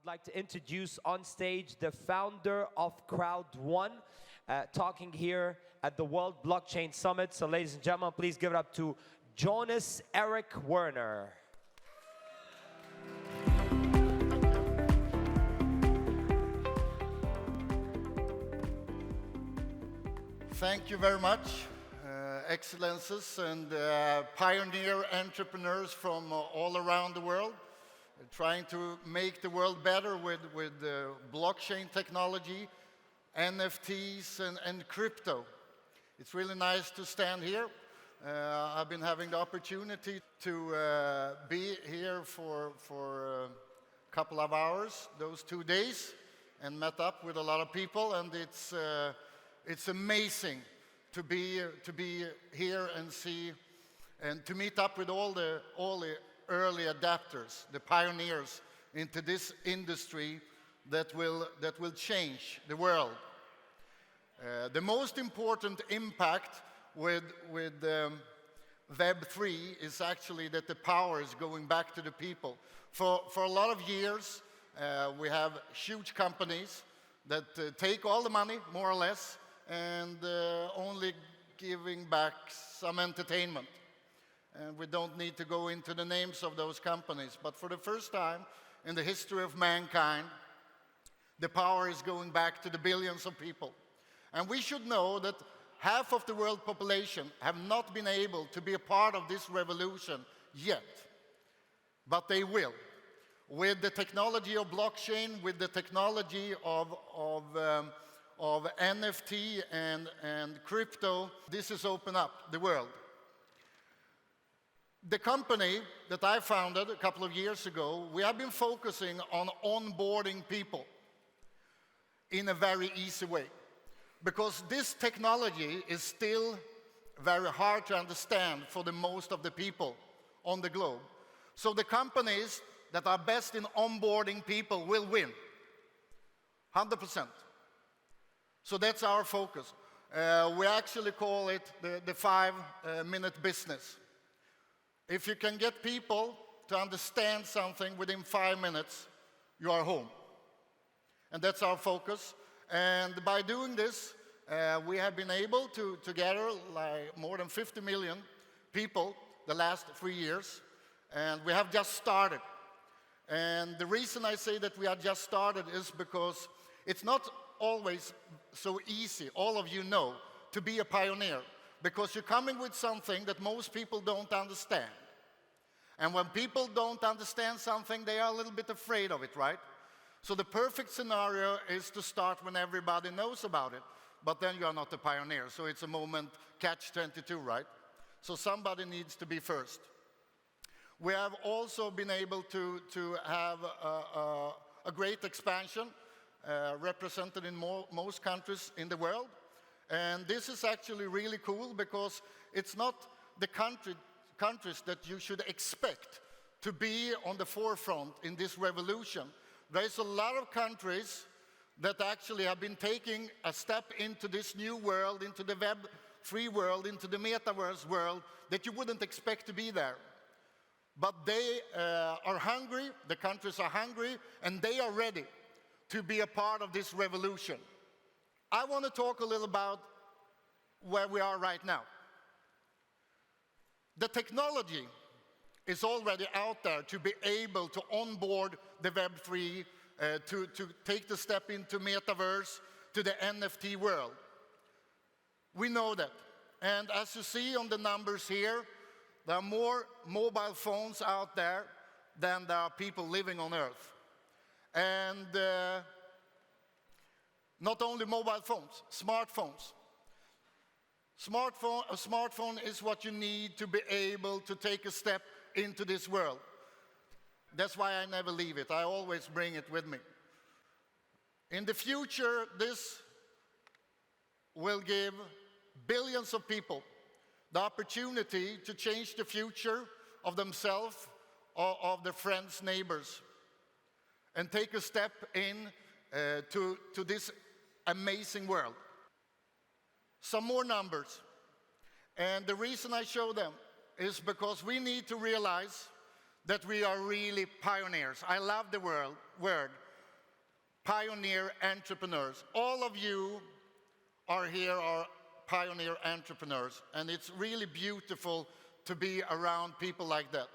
I'd like to introduce on stage the founder of Crowd1, talking here at the World Blockchain Summit. So ladies and gentlemen, please give it up to Jonas Erik Werner. Thank you very much, Excellences and pioneer entrepreneurs from all around the world, trying to make the world better with blockchain technology, NFTs and crypto. It's really nice to stand here. I've been having the opportunity to be here for a couple of hours, those 2 days, and met up with a lot of people, and it's amazing to be here and see and to meet up with all the early adapters, the pioneers into this industry that will change the world. The most important impact with Web3 is actually that the power is going back to the people. For a lot of years, we have huge companies that take all the money, more or less, and only giving back some entertainment. And we don't need to go into the names of those companies, but for the first time in the history of mankind, the power is going back to the billions of people. And we should know that half of the world population have not been able to be a part of this revolution yet, but they will. With the technology of blockchain, with the technology of NFT and crypto, this has opened up the world. The company that I founded a couple of years ago, we have been focusing on onboarding people in a very easy way, because this technology is still very hard to understand for the most of the people on the globe. So the companies that are best in onboarding people will win, 100%. So that's our focus. We actually call it the 5-minute business. If you can get people to understand something within 5 minutes, you are home. And that's our focus. And by doing this, we have been able to gather like more than 50 million people the last 3 years. And we have just started. And the reason I say that we have just started is because it's not always so easy, all of you know, to be a pioneer, because you're coming with something that most people don't understand. And when people don't understand something, they are a little bit afraid of it, right? So the perfect scenario is to start when everybody knows about it, but then you are not a pioneer, so it's a moment catch-22, right? So somebody needs to be first. We have also been able to have a great expansion, represented in most countries in the world. And this is actually really cool because it's not the countries that you should expect to be on the forefront in this revolution. There's a lot of countries that actually have been taking a step into this new world, into the Web3 world, into the metaverse world, that you wouldn't expect to be there. But they are hungry, the countries are hungry, and they are ready to be a part of this revolution. I want to talk a little about where we are right now. The technology is already out there to be able to onboard the Web3, to take the step into metaverse, to the NFT world. We know that. And as you see on the numbers here, there are more mobile phones out there than there are people living on Earth. And not only mobile phones, smartphones. A smartphone is what you need to be able to take a step into this world. That's why I never leave it. I always bring it with me. In the future, this will give billions of people the opportunity to change the future of themselves or of their friends, neighbors, and take a step in to this amazing world. Some more numbers. And the reason I show them is because we need to realize that we are really pioneers. I love the word, pioneer entrepreneurs. All of you are here are pioneer entrepreneurs, and it's really beautiful to be around people like that.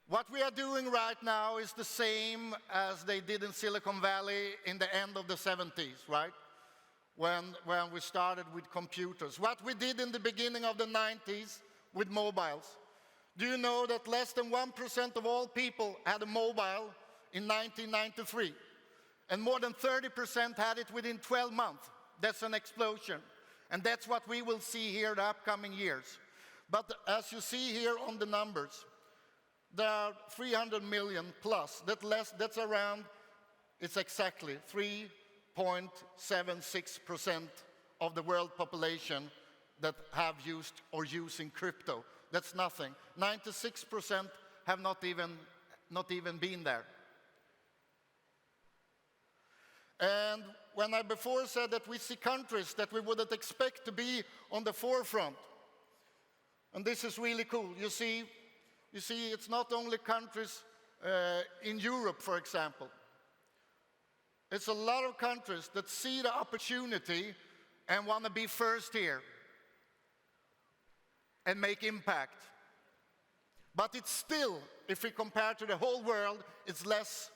What we are doing right now is the same as they did in Silicon Valley in the end of the 70s, right? When we started with computers. What we did in the beginning of the 90s with mobiles. Do you know that less than 1% of all people had a mobile in 1993? And more than 30% had it within 12 months. That's an explosion. And that's what we will see here the upcoming years. But as you see here on the numbers, there are 300 million plus. That's around, it's exactly 3.76% of the world population that have used or using crypto. That's nothing. 96% have not even been there. And when I before said that we see countries that we wouldn't expect to be on the forefront, and this is really cool. You see, it's not only countries in Europe, for example. It's a lot of countries that see the opportunity and want to be first here and make impact. But it's still, if we compare to the whole world, it's less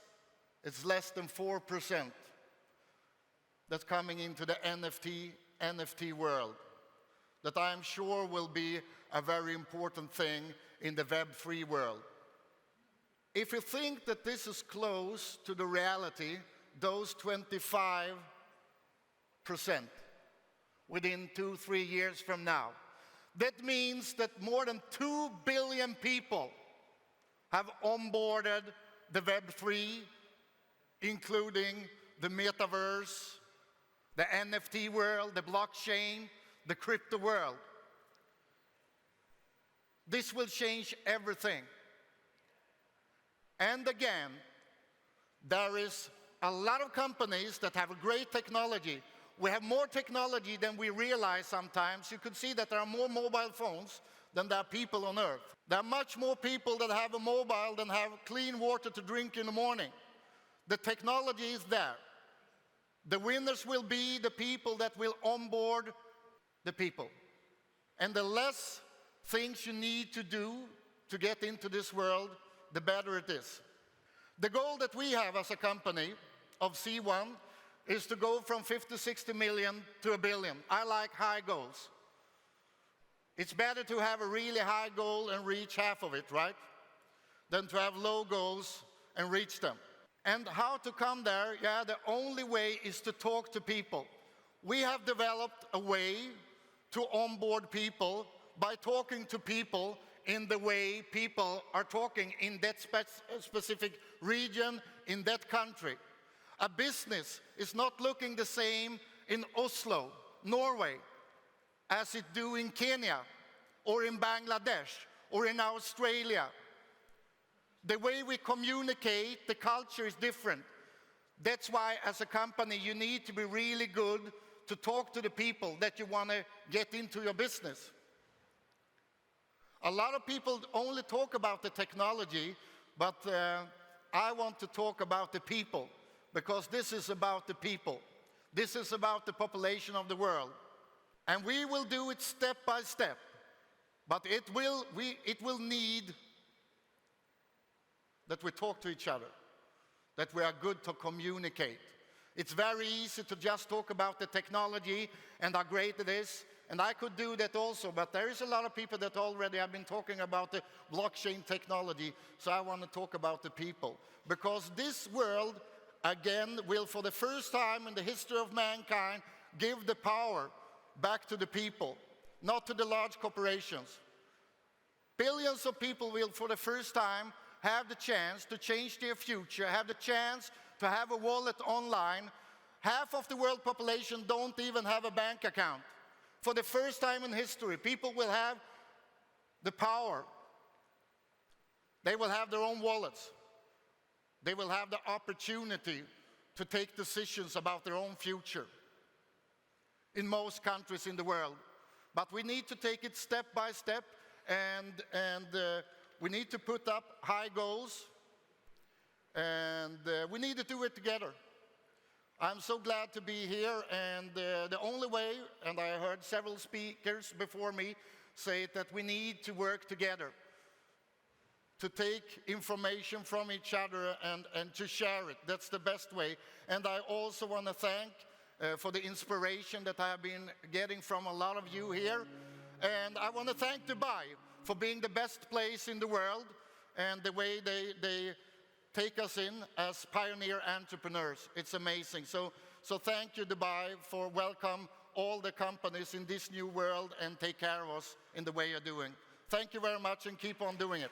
than 4% that's coming into the NFT world, that I'm sure will be a very important thing in the Web3 world. If you think that this is close to the reality, those 25% within 2-3 years from now, that means that more than 2 billion people have onboarded the Web3, including the metaverse, the NFT world, the blockchain, the crypto world. This will change everything. And again, there is a lot of companies that have a great technology. We have more technology than we realize sometimes. You could see that there are more mobile phones than there are people on Earth. There are much more people that have a mobile than have clean water to drink in the morning. The technology is there. The winners will be the people that will onboard the people. And the less things you need to do to get into this world, the better it is. The goal that we have as a company of C1 is to go from 50-60 million to 1 billion. I like high goals. It's better to have a really high goal and reach half of it, right? Than to have low goals and reach them. And how to come there? Yeah, the only way is to talk to people. We have developed a way to onboard people by talking to people in the way people are talking in that specific region, in that country. A business is not looking the same in Oslo, Norway, as it do in Kenya, or in Bangladesh, or in Australia. The way we communicate, the culture is different. That's why, as a company, you need to be really good to talk to the people that you want to get into your business. A lot of people only talk about the technology, but I want to talk about the people, because this is about the people. This is about the population of the world. And we will do it step by step, but it will need that we talk to each other, that we are good to communicate. It's very easy to just talk about the technology and how great it is, and I could do that also, but there is a lot of people that already have been talking about the blockchain technology, so I want to talk about the people. Because this world, again, will for the first time in the history of mankind give the power back to the people, not to the large corporations. Billions of people will for the first time have the chance to change their future, have the chance to have a wallet online. Half of the world population don't even have a bank account. For the first time in history, people will have the power. They will have their own wallets. They will have the opportunity to take decisions about their own future in most countries in the world. But we need to take it step by step, and we need to put up high goals, and we need to do it together. I'm so glad to be here, and the only way, and I heard several speakers before me say that we need to work together to take information from each other and to share it. That's the best way. And I also want to thank for the inspiration that I have been getting from a lot of you here. And I want to thank Dubai for being the best place in the world and the way they take us in as pioneer entrepreneurs. It's amazing. So thank you, Dubai, for welcome all the companies in this new world and take care of us in the way you're doing. Thank you very much and keep on doing it.